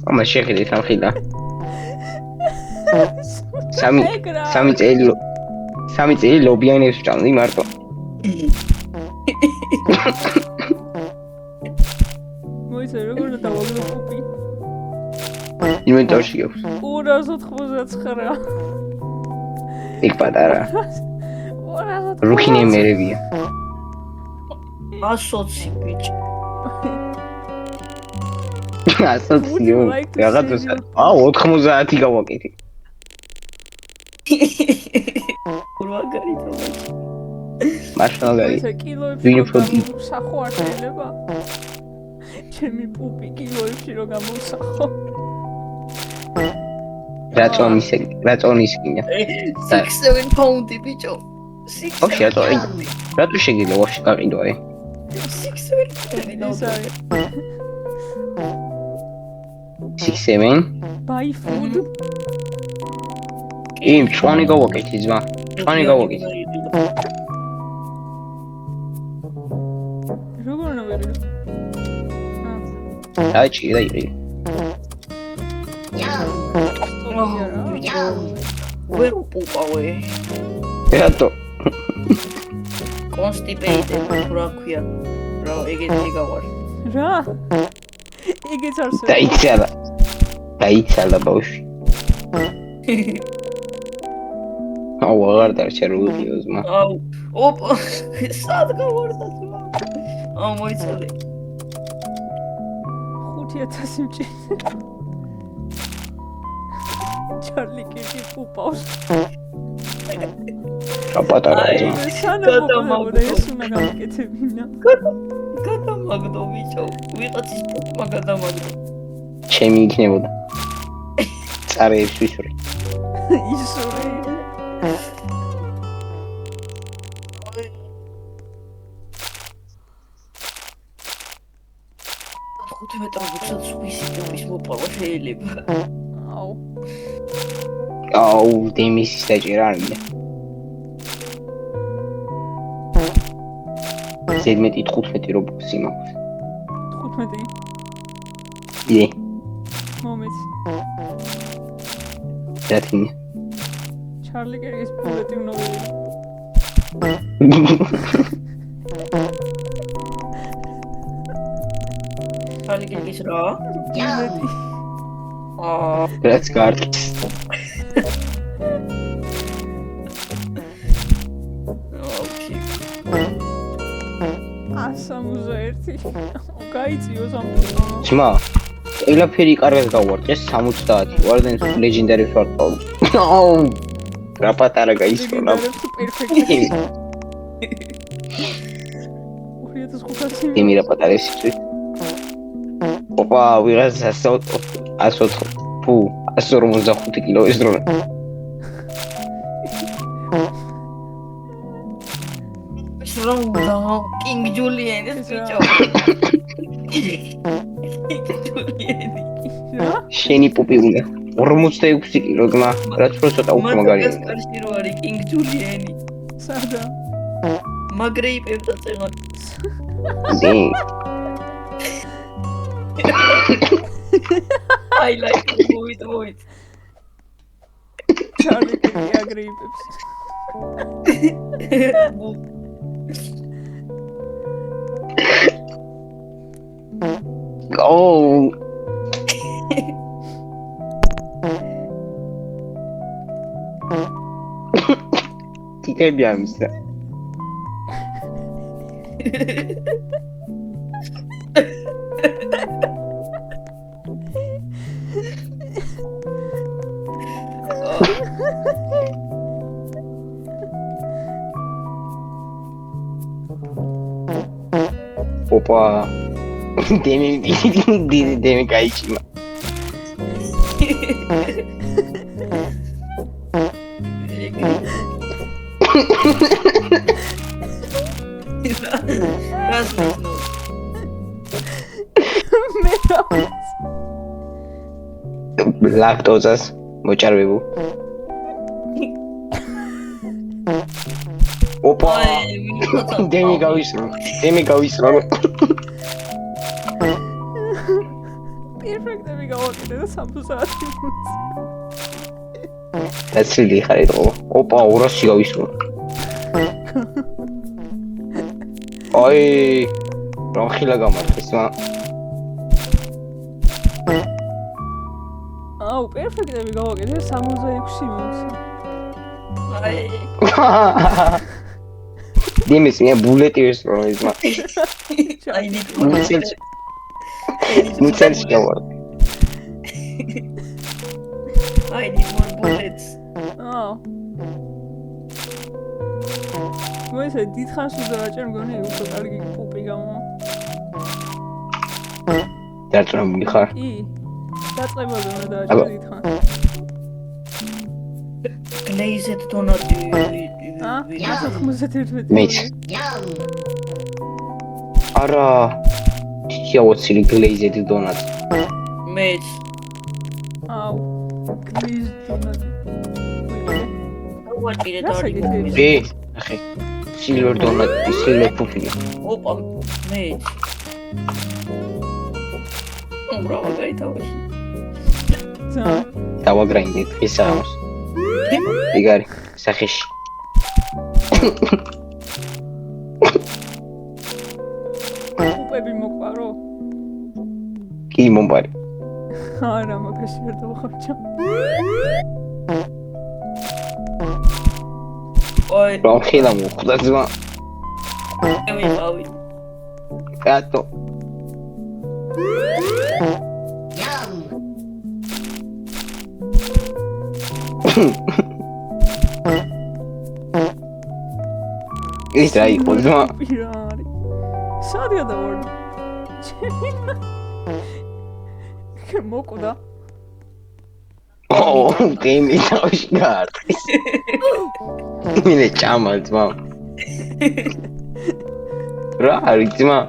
ამა შეხედეთ ამ ხილა. სამი წელი ლობიანებს ვჭამდი მარტო. მოიცა როგორ დავაგდო პუპი. ინვენტორში აქვს. 299. იქ პატარა. 299. რუქინემერებია. 120 ბიჭი. ასოციო. რაღაცას. 90 გავაკეთე. ურვაგარი თომი. მაშინაღარი. მოიცა კილოებში ვინ რომ უფრო დიდი? გამოსახო არ შეიძლება. ჩემი პუპი კილოებში რომ გამოსახო. რაწონის გინდა. 6-7 პაუნდი ბიჭო. 6. ოქი რატო შეგიძლია ვაფშე გაყიდო აი? 6-7 პაუნდი. ის არის 6-7 buy food. იმ ჩვენი გავაკეთე ძმა. ჩვენი გავაკეთე. როგორ ნავერი? დაიჭი. ვერ უპუპავე. რატო? კონსტიპეიტები რა ქვია? რა ეგეთი გავარ. რა? ეგეც არსებობს. დაიცალა ბავშვი. აუ აღარ დარჩა რუგიო ძმა. აუ ოპა სად გავარდა ძმა? აუ მოიცადე. 5000 მჭი. ჩარლი კიკი პუპავს. პატარა ძმა. სანამ ეს უნდა გამიკეთებინა. გადამაგდო ბიჭო. ვიღაცის პუპმა გადამაგდო. ჩემი იქნებოდა. წარეებს ვისური. ისური. ხუთი მეტრობიცად სვისი პუპის მოპავა შეიძლება. აუ. დემისის დაჭერა არ მინდა. ზედმეტი 15 რობოტი მაქვს. 15. ი. მომეც. რა თქმა ჩარლი კერგის პულეტი უნდა ვიყო. ჩარლი კერგის რა? პულეტი. რაც გარტს. ოკეი. 161. გაიწიო სამყარო. ძმა, ყველაფერი კარგად გავარჭეს 70. ვარდენ ლეგენდარებს ვარწავ. აუ რა პატარა გაისროლა. პერფექტი. 2500. იმი რა პატარა ისწვით. ოპა, ვიღაცა 104. ფუ, 145 კილო ისროლა. შრომდა კინგ ჯულიანის ბიჭო. ჯულიანი. რა? შენი პუპი უნდა 46 კილო ძმა, რაც უფრო ცოტა უფრო მაგარია. მაგასკარში რო არის კინგ ჯულიანი. სადა? მაგრეიპებდა წეღა. დი. I like it. ჩარლი კერგი აგრეიპებს. Oh. Τι έμοιαμισα. Opa. Demi καΐσιμα. Lactozas მოჭარბებო. Opa. Demi გავისრო. Perfect, there we go. აკეთე და 60 საათი მოიწია. დაცილი ხარ ეტყობა. ოპა 200-ში გავისურვო. აი რა ხილა გამარხეს მა. აუ, პერფექტები გავაკეთე 66 მოიწია. აი დიმის მე ბულეტი ვესწრო ის მა. I need მუცელში გავარ. I need more bullets. აუ. მოიცა დიდხანს უძაჭერ მგონი უფრო კარგი პუპი გამო. დარწმუნებული ხარ? ი. დაწყებაზე უნდა დააჭერ დიდხანს. Glazed donut. ა? 91. მეც. არა. შეავოცილი გლეიზედი დონატი. მეც. აუ. გლიზ დონატი. What did რას it აკეთე? ახე. სილვერ დონატი, სილვერ პუფია. Opa, მეც. Bravo, გაითავაში. ძა. დავაგრაინდით ეს ამას. იგარი, სახეში. პუპები მოყვარო? კი მომბარი. არა, მაგაში ვერ დავხარჯა. Ой, რა ხილა მოხდა ძმა. მივიყავი. კატო. ის რა იყო ძმა? პირარი. სად გადავარდი? მოკვდა. ო, გეიმი თავში გაარტყის. მინე ჭამა ძმა. რა არის ძმა?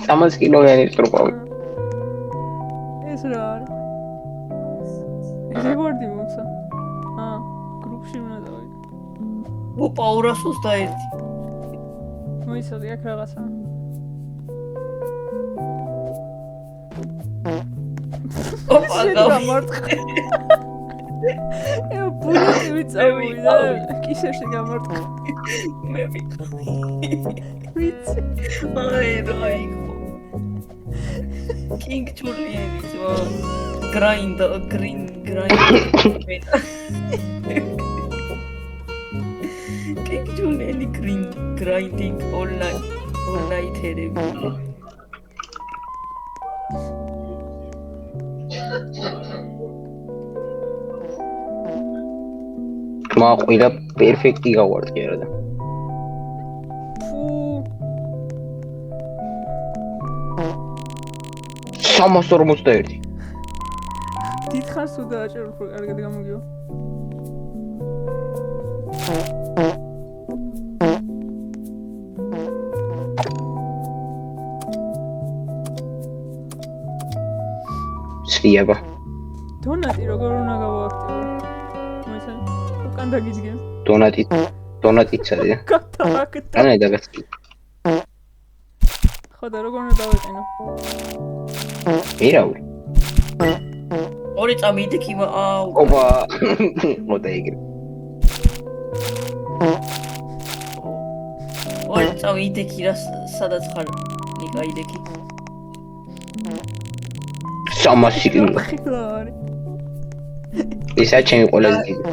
300 კილოგრამი სტრუპავი. ეს რა არის? რეკორდი მოცა. გრუპში უნდა დავიდე. Opa, 221. მოიცადე აქ რაღაცა. Opa, გამარტყე. ბულეტი ვიწავიდა. კისერში გამარტყე. მე ვიყავი. ვიცი. აი, რა იყო. King Julian ძმა. Grind. King Julian grinding all night ერები. მა ყილა პერფექტი გავარდგერა და. ფუ. 341. დიდხანს თუ დააჭერ უფრო კარგად გამოგიო. სიება. დონატი როგორ უნდა გავააქტიო? მოიცა უკან დაგიძგენ. დონატიც არის და. გატაკეთა. ანა დაგაცი. ხო და როგორ უნდა დავეყენო? მირავი. ორი წამი იდექიმა. აუ. ოპა. მოდი ეგრე. ორი წამი იდექი რა სადაც ხარ? ნიკა იდექი. 300 კილო. ხილარი. ისა ჩემი ყველაზე დიდი.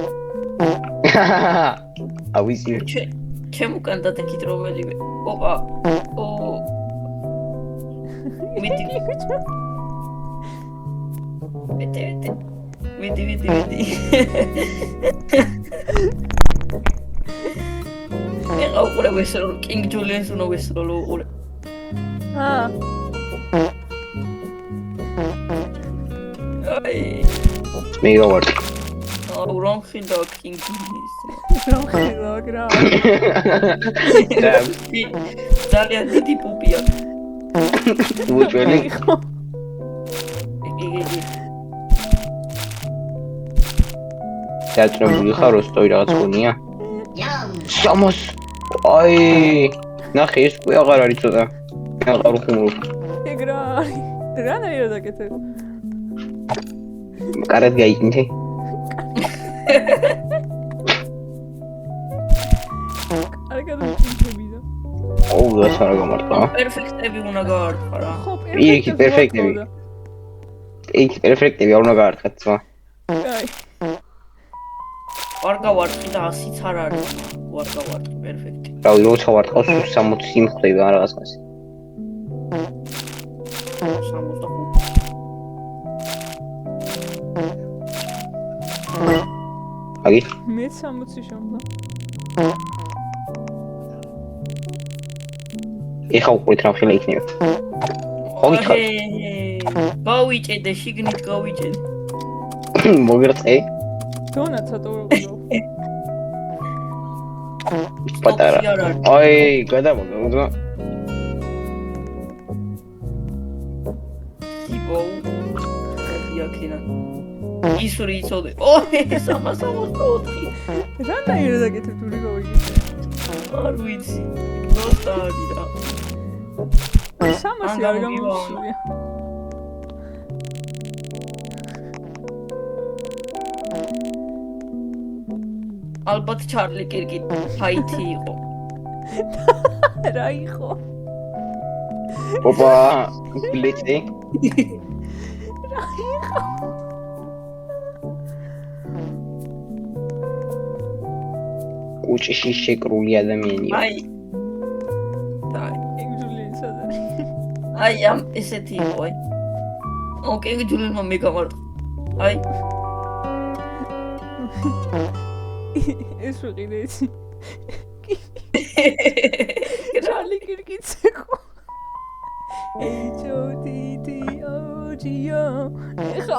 ავისი. ჩემ უკან დადექით რომელიმე. ოპა. ო. მიდი. მე აუყურე ვესრო King Julian-ს უნდა ვესრო უყურე. აი. მე გავარდი. აუ რომ ხინდა King Julian-ს. რომ ხილო გრა. ძალიან დიდი პუპია. უჩვენი. დაწრებული ხარ როსტოვი რაღაც გონია? 300. აი, ნახე ეს უკვე აღარ არის ცოტა. აღარ უხუმრობ. ეგრა არის. რანაირად აკეთებ? კარად გაიგნითე. კარგად ვიკითხები და. ოუ, რაც არა გამარტყა. პერფექტები უნდა გაარტყა რა. ხო, პირიქით, პერფექტები. იქ პერფექტები არ უნდა გაარტყათ ძმა. აი, არ გავარტყი და 100-იც არ არის. არ გავარტყი პერფექტი. რავი, როცა ვარტყავს 60 იმხდება რაღაცას. 65. აგი, მე 60 შევდა. ეხა უყურით რა შეიძლება იქნება. მოგითხარ. გავიჭედე, შიგნით გავიჭედე. მოგერწე, დონაც ატოვებო. პატარა. აი, გადამოგა, ძმა. სიბო. იაკინა. ისური იცოდე. ოი, 364. რანაირად აკეთებ თუ გავიგე. არ ვიცი. როცა არის რა. 300 არ გამოსულია. ალბათ ჩარლი კირკი ფაითი იყო. რა იყო? ოპა, ბლეწი. რა იყო? კუჭში შეკრული ადამიანია. აი. აი. ეგ სადარი. აი ამ ესეთი იყო აი. ოკეი, ჯულიანმა მეგამარტყა. აი. ეს ვიყიდე იცი. ჩარლი კირკიცეკო. H-O-T-T-O-G-O ეხა.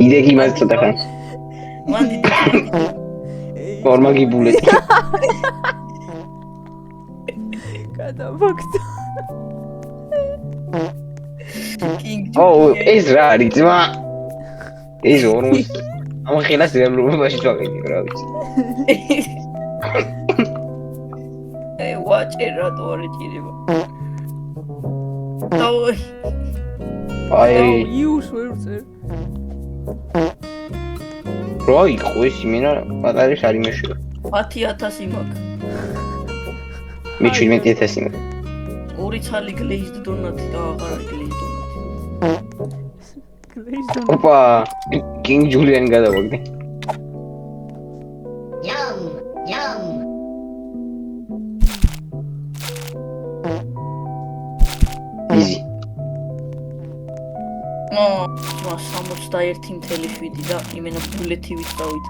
იდეგი მას ცოტა ხან. მან დიდი ფორმაგი ბულეტი. გადავაგდა. კინგ ოუ, ეს რა არის ძმა? ეს ორმოს. ამ ხელას რეალობაში ჩავედი, რა ვიცი. ვაჭერა თუ არ ჭირება. დაუი. აი, იუს ვერ წერ. რა იყო ეს იმენა პატარის არის მეშვიდე. 10,000 მაქვს. მე 17,000 იმენა. ორი ცალი გლეიზდ დონატი და აღარ არის გლეიზდ დონატი. გლეიზდონ. ოპა, კინგ ჯულიანი გადავაგდე. იზი. ო, 61.7 და იმენა ბულეთი ვიწავით.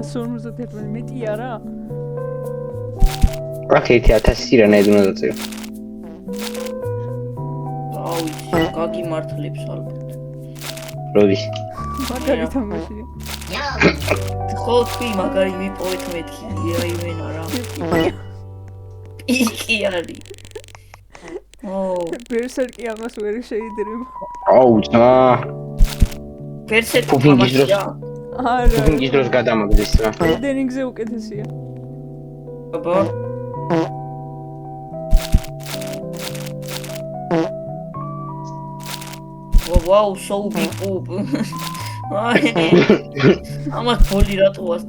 151 მეტი არა? აქ 1000 რანაირად უნდა დაწერო. აუ, გაგიმართლებს ალბათ. როდის? მაგარი თამაშია. ხო, თქვი მაგარი ვიპოვეთ მეთქი, რა იმენა რა. იქი არის. ო, ბერსერკი ამას ვერ შეიძლება. აუ, ძმა. პერსეთი ფუფინგის დროს. არა. ფუფინგის დროს გადამაგდეს რა. დენინგზე უკეთესია. აბა. ვაუ, so big poop. აი. ამას ბოლი რატო ვას?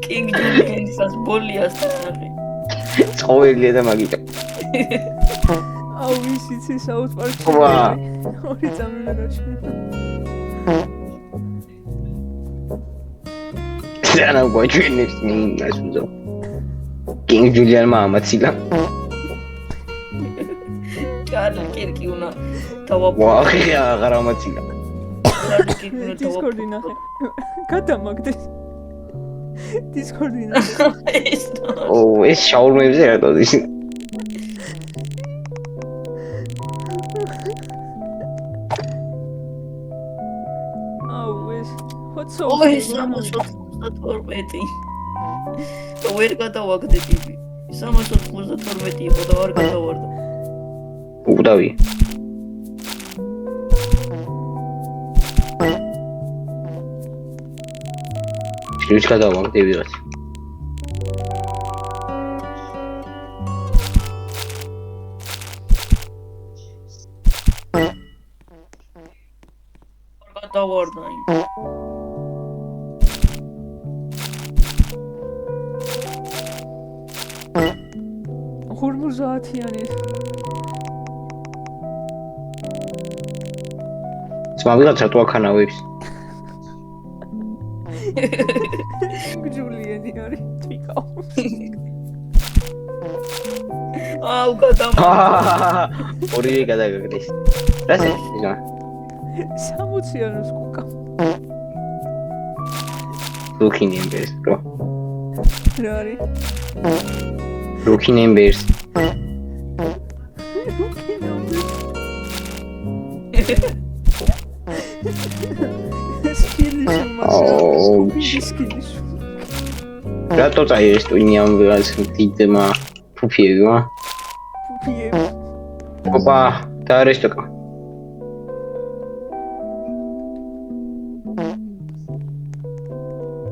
კინგ ჯულიანის ბოლი ასწავლე. ცხოველია და მაგიტო. აუ ისიც საუთ პარკში. ვა. ორი წამი გაჩვენა. სანა გვაჩვენებს მინას უძო. კინგ ჯულიანმა ამაცილა. ჩარლი კირკი უნდა თავა ვა, აღარ ამაცილა. ჩარლი კირკი უნდა თავა დისკორდი ნახე. გადამაგდეს. დისკორდი ნახე. ეს ოუ, ეს შაურმებზე რატოდის? აუ ეს ხოცო. ოი 392. და ვერ გადავაგდე ტიპი. 392 იყო და არ გადავარდა. უკდავი. შევს გადავაგდე ვიღაც. გავარდა იმ. ხურმუზათიანი. ძმა ვიღაცა თუ აქანავებს. გჯულიენი არის თვითონ. აუ გადამა. ორივე გადაგაგდეს. რას ეხება? 60-იანოს კუკა. Rookie numbers, bro. რა არის? Rookie numbers. რატო წაიღეს ტვინი ამ ვიღაც დიდმა ფუფიებმა? ფუფიები. ოპა, და არესტოკა.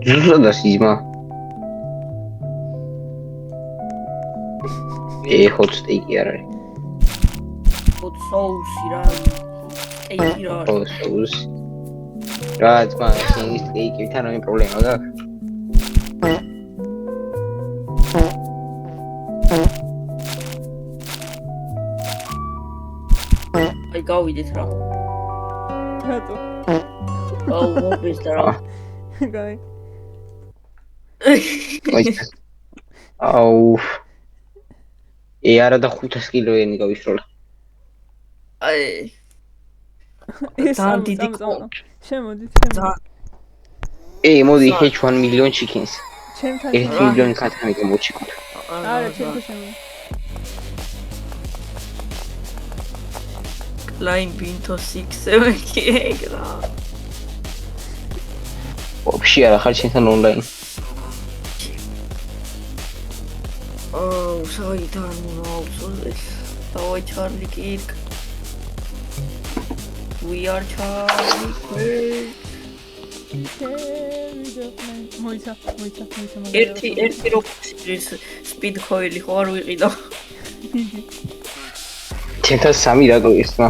ზუსტად ასიზმა. hot steak არ არის. hot sauce რა. steak რა. hot sauce. რა ძმა, ის steak-თან რა პრობლემა გაქვს? აი გავიდეთ რა. რატო? აუ მობის და რა. გაი. აუ. არა და 500 კილოიანი გავისროლა. აი. ეს ძალიან დიდი შემოდით. მოდი ჰეჩ 1 million chickens. ჩემთან 1 მილიონი კატანი გამოჩიკოთ. არა, ჩემთან შემოდი. Line Pinto 678 რა. вообще არა ხარ შენთან ონლაინ. აუ, საიდან მოაუწოდეთ. დავაი ჩარლი კირკ. We are Charlie Kirk. მოიცა. ერთი როქსის სპიდ ქოილი ხო არ ვიყიდო. ჩემთან 3 რატო ისმა?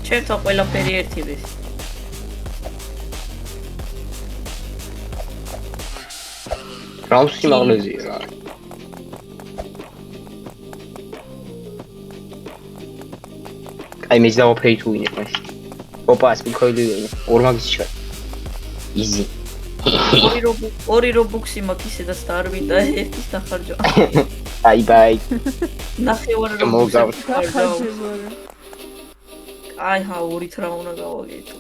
ჩემთან ყველაფერი ერთი ვის. რაუსი მაღლეზია რა. აი მე დავაფეი თუ ვინე მაშინ. ოპა სპიქოილი ვინე. ორ მაგის ჩა. იზი. ორი რობუქსი მაქვს ისედაც და არ მინდა ერთის დახარჯვა. ბაი. ნახევარ მოგავთ. აი ჰა ორით რა უნდა გავაკეთო.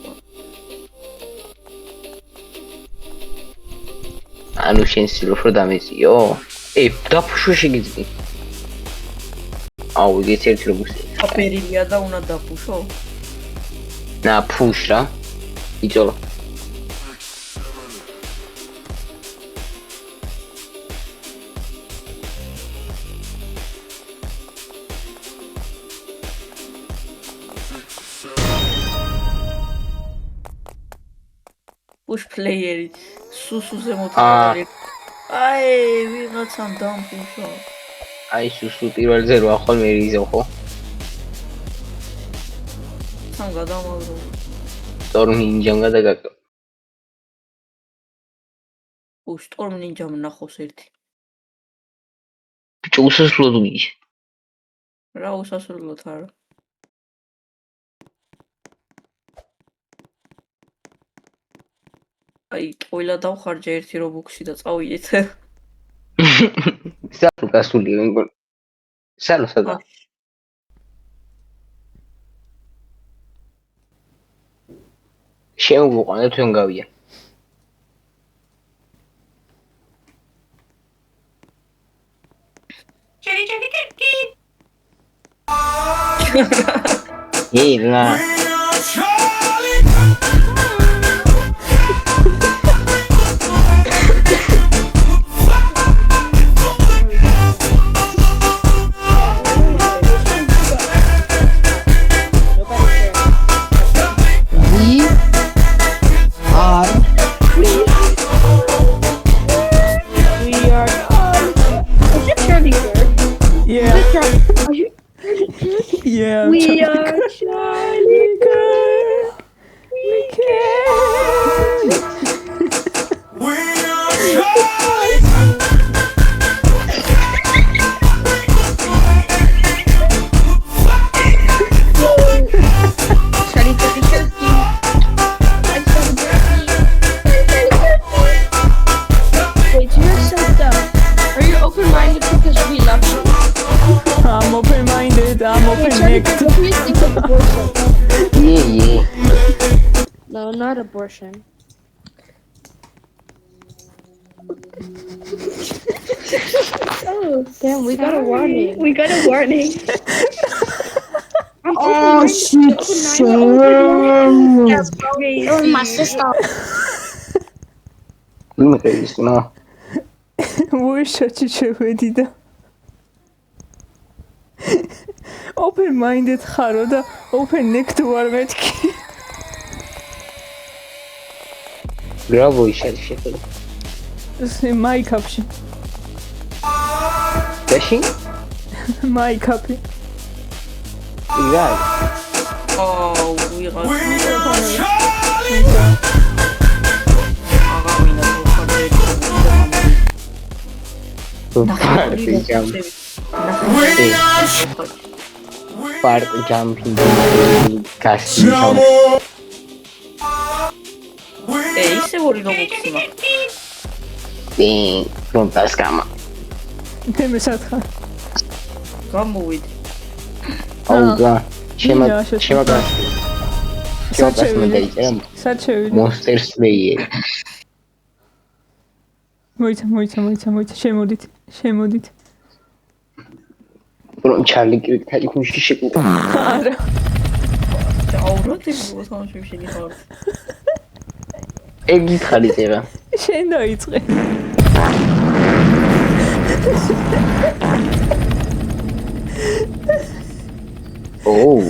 ანუ შენ სილოფრო დამეწიო? დაფუშვე შეგიძლი. აუ იგეც ერთი რობუქსი. აფერილია და უნდა დაფუშო? და ფუშ რა. იწოლა. push player-ი სუსუზე მოთხოვარი. აი, ვიღაცამ დამფუშო. აი, სუსუ პირველზე რა ხოლმე იზო ხო? სამ გადამაგრო. Storm Ninja-მ გადაგაკო. Storm Ninja-მ ნახოს ერთი. ბიჭო, უსასრულოდ მიიშ. რა უსასრულოდ არა. აი, ყველა დავხარჯე ერთი რობუქსი და წავიდეთ. სალო გასული მეგონა. სალო სადა. შემოგვიყვანა თქვენ გავია. Ela. Yeah. We are Charlie Kirk. Wait, you're so dumb. Are you open-minded because we love you? I'm open-minded, I'm open-necked. What do you think of abortion? Yeah. No, not abortion. Oh, damn, we got a warning. We got a warning. Oh shit, That's crazy. Oh, my sister. ვინმე ის ნა ვიშაჩი შევედი და open-minded ხარო და open-necked ვარ მეთქი. რა ვიშარ შეხედე მაიკაპში. დაში მაიკაპი. იგა აუ, ვიღაც Part jumping casting. ისე ორი რობოტი მაქვს. From Tascama. მე სათხარ. გამოვიდი. Oh god. ია, შევა. საჩევი. Monster Slayer. მოიცა, შემოდით. რომ ჩარლი კრიკთალი ხუში შეკვდა. არა. აუ, რა თქმა შეგიხართ. ეგი ხარი წერა. შენ დაიწყე. Oh.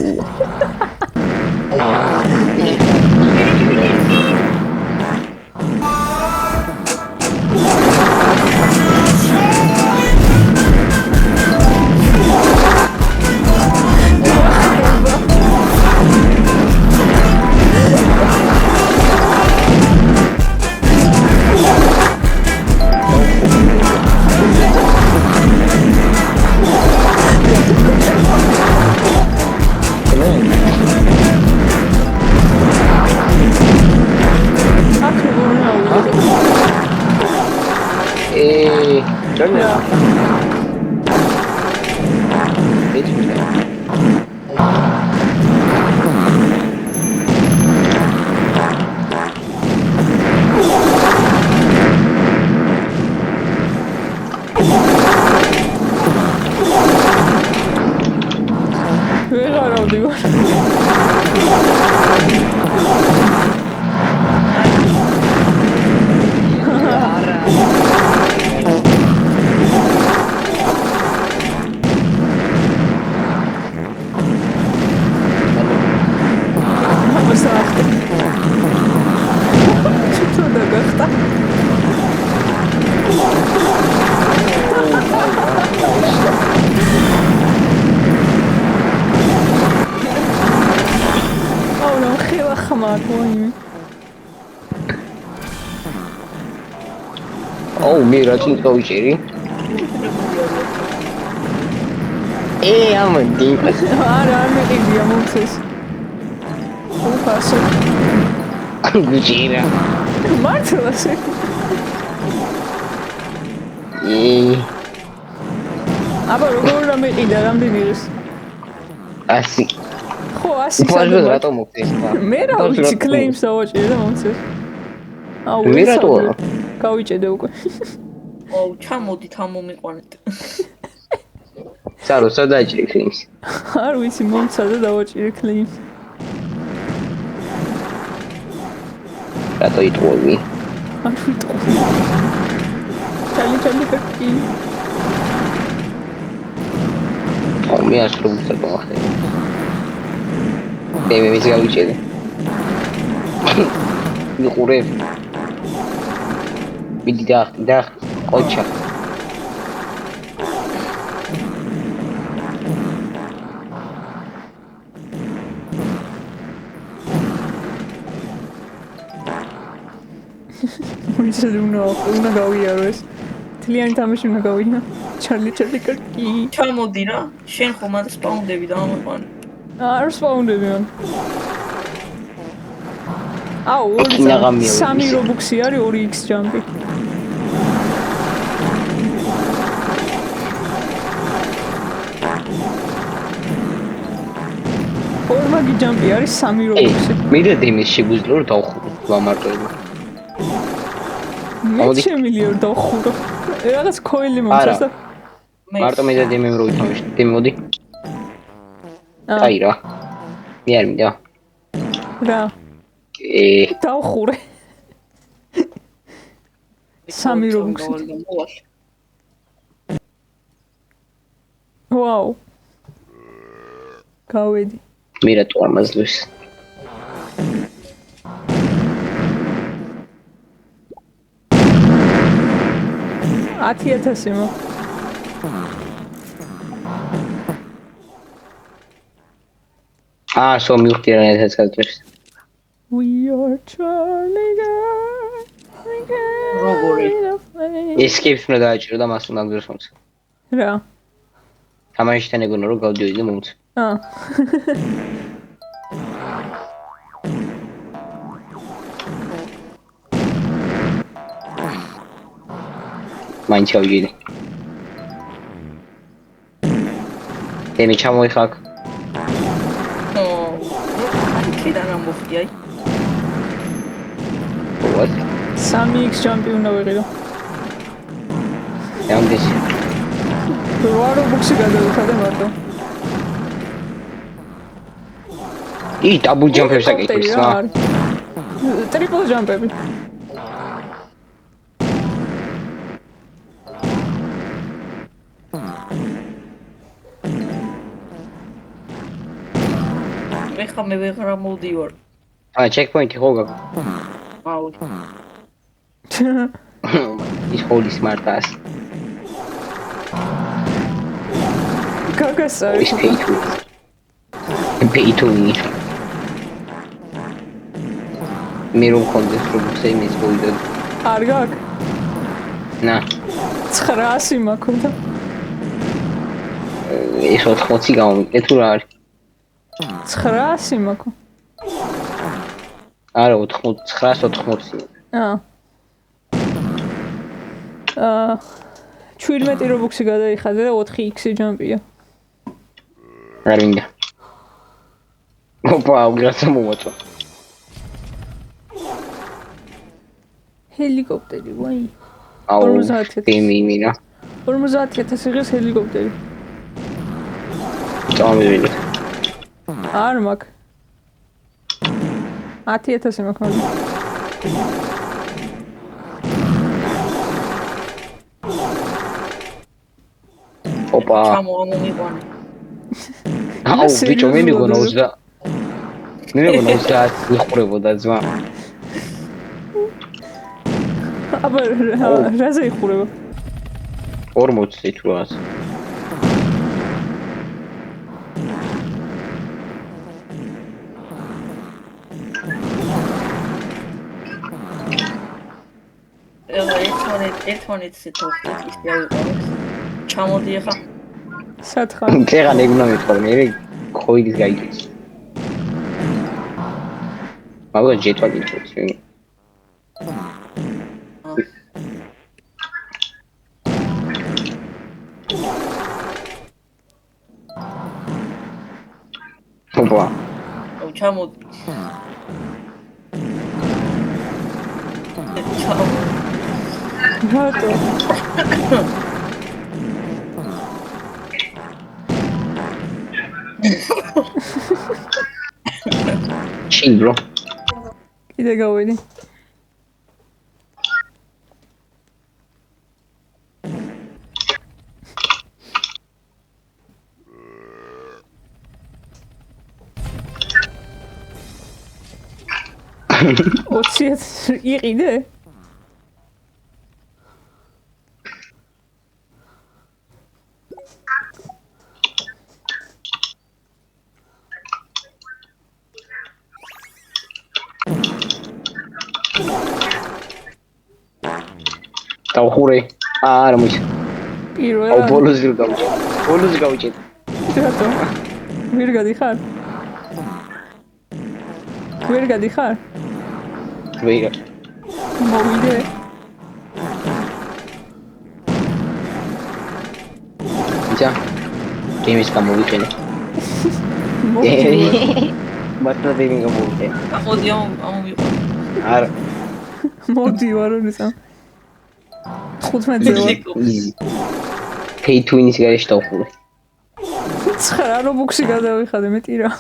Oh, me rating kau ceri. I'm a deep. არა, მე იგია მომცეს. უფასო. გუჯერა. მართლა შე. აბა როგორ რამეყიდა, რამდენი ის? 100. ხო, 100. უბრალოდ რატომ მოხდეს? მე რა ვიცი, claims დავაჭირე და მომცეს. აუ, მე რატო? გავიჭედე უკვე. აუ, ჩამოდით ამ მომიყვანეთ. სარო, სადაჭირე claims? არ ვიცი, მომცა და დავაჭირე claims. რატო იტყობი? არ ვიტყობი. ჩალი კაკი. მე ასრულებდა მოახდე. მე მის გავიჭედე. მიყურე. მიდი და ყოჩა. წელი უნდა გავიარო ეს. თლიანი თამაში უნდა გავიარო. ჩარლი კერკი. ჩამოდი რა. შენ ხომ არ სპაუნდები და ამოყვანი. არ სპაუნდები მან. აუ, კინაღამია 3 რობუქსი არის 2x ჯამპი. ორმაგი ჯამპი არის 3 რობუქსი. მიდე დემის შეგვიძლია რომ დავხურო ვამარტოება. მე შემიძლია რომ დავხურო. რაღაც ქოელი მომწეს და მარტო მიდე დემი რო ვითამაშე. დემი მოდი. აი რა. მე არ მინდა. რა. დავხურე. 3 რობუქსი. ვაუ. გავედი. მე რატო არ მაძლევს? $10,000 მო. სო მივხვდი რა ერთად გაძლევს. We are Charlie girl. როგორი? Escape-ს უნდა დააჭირო და მას უნდა გზრდოს. რა. თამაშიდან ეგონა რომ გავდიოდი და მომწ. მაინც ავიდი. დემი ჩამოიხაკ. კიდან ამ მოხდი აი. What? 3x ჯამპი უნდა ვიღირო. ამდის. რა რობუქსი გადავიხადე მარტო. დაბულ ჯამპებს აკეთებს რა. ტრიპლ ჯამპები. ეხლა მე ვეღარ მოვდივარ. ჩეკპოინტი ხო გაქვს? აუ. ის ჰოლი სმარტას. გაგასა. ის პეიტუნი. მე რომ კონდეს რობუქსი იმის გოიდო. არ გაქვს? ნა. 900 მაქვს და ეს 80 გამომიყე თუ რა არის? 900 მაქვს. არა 980. 17 რობუქსი გადაიხადე და 4x ჯამპია. არ მინდა. ოპა, უგრაცა მომაწვა. ჰელიკოპტერი, ვაი. აუ, 50,000. დემინა. 50,000 იღეს ჰელიკოპტერი. წამოვიდე. არ მაქვს. 10,000 მაქვს. ოპა. ჩამოამომიყვანე. აუ, ბიჭო, მე მეგონა 20. მე მეგონა 30 იხურებოდა ძმა. აბა რაზე იხურება? 40 თუ რას. ერთმანეთს ეთოხდეთ ის დავიყავით. ჩამოდი ახლა. სათხარ. წეღან ეგ უნდა მეთქვა, მე ხოიდის გაიგეთ. მაგა ჯეტვა გიწევს მე. ოპა. ჩამოდი. რატო? chill bro. კიდე გავედი. ოციეთ იყიდე? დავხურე. არა მოიცა. აუ პირველად ბოლოს ვერ გავჭე. ბოლოს გავჭე. რატო? ვერ გადიხარ? ვერ გადიხარ? ვეირა. მოვიდე. იცი? გემის გამოვიყენე. მოვიდე. მართლა დეიმი გამოვიყენე. მოდი ამომიყო. არა. მოდი ვარონისა. 15-ზე ვარ. იზი. pay to win-ის გარეშე დავხურე. 9 რობუქსი გადავიხადე მეტი რა.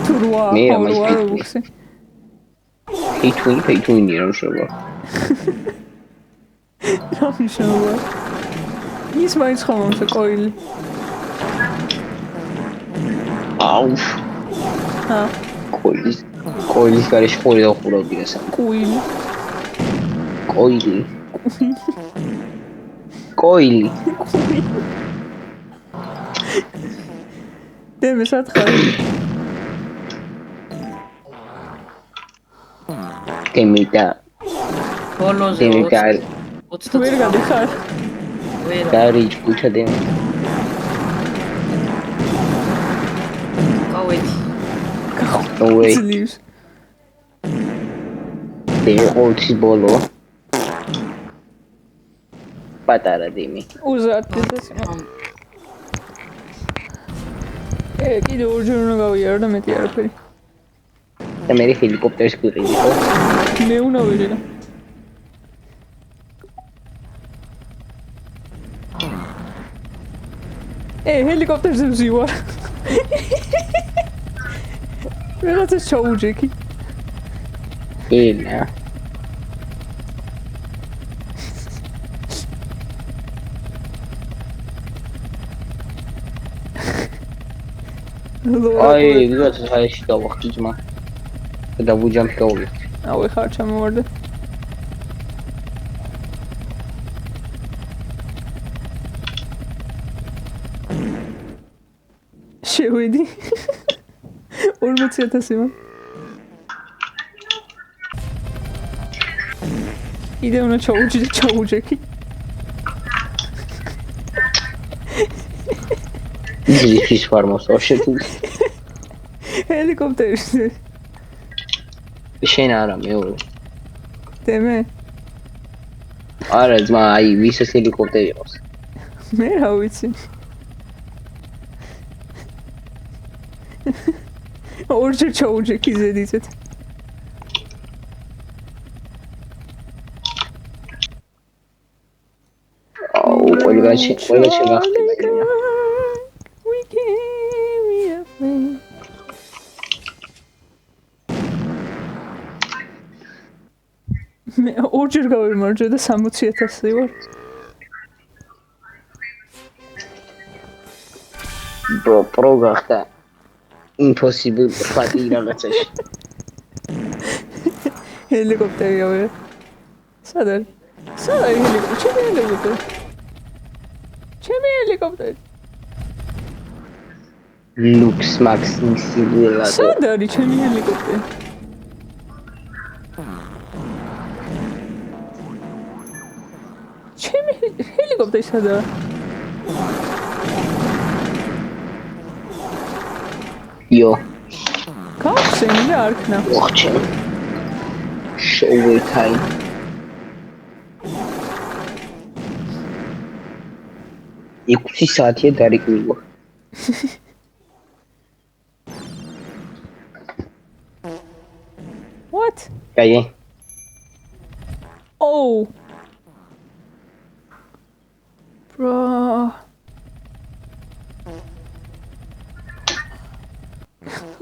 თუ 8 მე რა მაინც რობუქსი. pay to win რა შევა. რა მნიშვნელობა? ის მაინც ხომამსა კოილი. აუ. ჰა, კოილის გარეშე ხური დავხურავდი გასა. კუილი. კოილი. დემე სათხარ. გემიტა. ბოლოზე გემიტა. 20 ვერ გადიხარ? ვერა. დარი ჭუჩა დემი. გავედი. ნოუეი. ძლივს. ოთი ბოლო. პატარა დემი. უზარტი და კიდე ორჯერ უნდა გავიარო და მეტი არაფერი. და მე ჰელიკოპტერს გვიყიდი ხო? მე უნდა ვიყიდო. ჰელიკოპტერზე ვზივარ. რაღაცა ჩაუჯექი. ენა. აი, ვიღაცა საერთოდ გავახტი ძმა. და ვუჯამში გავიგე. აუ ხარ ჩამოვარდა. შევედი. 40,000 მან. იდე უნდა ჩაუჯექი. ის ფარმოს ოშეთი. ჰელიკოპტერზე. შენ არა მეორე. დემე. არა ძმა, აი ვისაც ჰელიკოპტერი ყავს. მე რა ვიცი. ორჯერ ჩაუჯექი ზედიზეთ. აუ, ყველგან გახდება. We carry a flame. მე ორჯერ გავიმარჯვე და 60,000 ვარ. პრო გახდა. impossible ფატი რაღაცაში. ჰელიკოპტერი ავე. სად არის ჰელიკოპტერი? ჩემი ჰელიკოპტერი. ლუქს მაქს მისილველად. სად არის ჩემი ჰელიკოპტერი? ჩემი ჰელიკოპტერი სადაა? იო. გავხსენი და არ ქნა. ოხჩენ. შოუ ტაიმ. ექვსი საათია დარიკვირვა. What? კაი. Oh. Bro.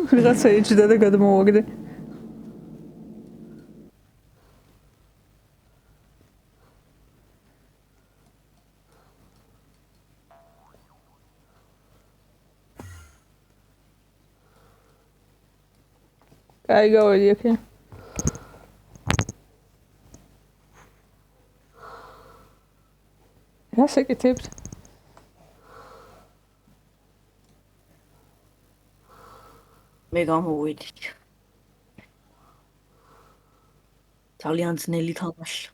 რაღაცა ეჭდა და გადმოვაგდე. კაი გავედი აქ. რას ეკეთებთ? მე გამოვედი. ძალიან ძნელი თამაში.